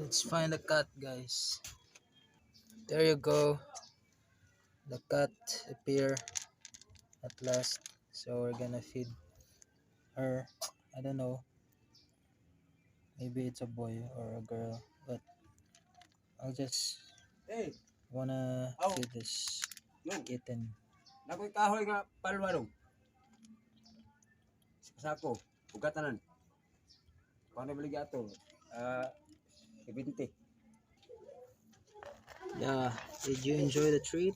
Let's find the cat, guys. There you go. The cat appear at last. So we're gonna feed her. I don't know. Maybe it's a boy or a girl, but I'll just wanna feed this kitten. Nakoy kahoy nga palwarong. Sako, bugatanan. Paano balik ato? 70. Yeah. Did you enjoy the treat?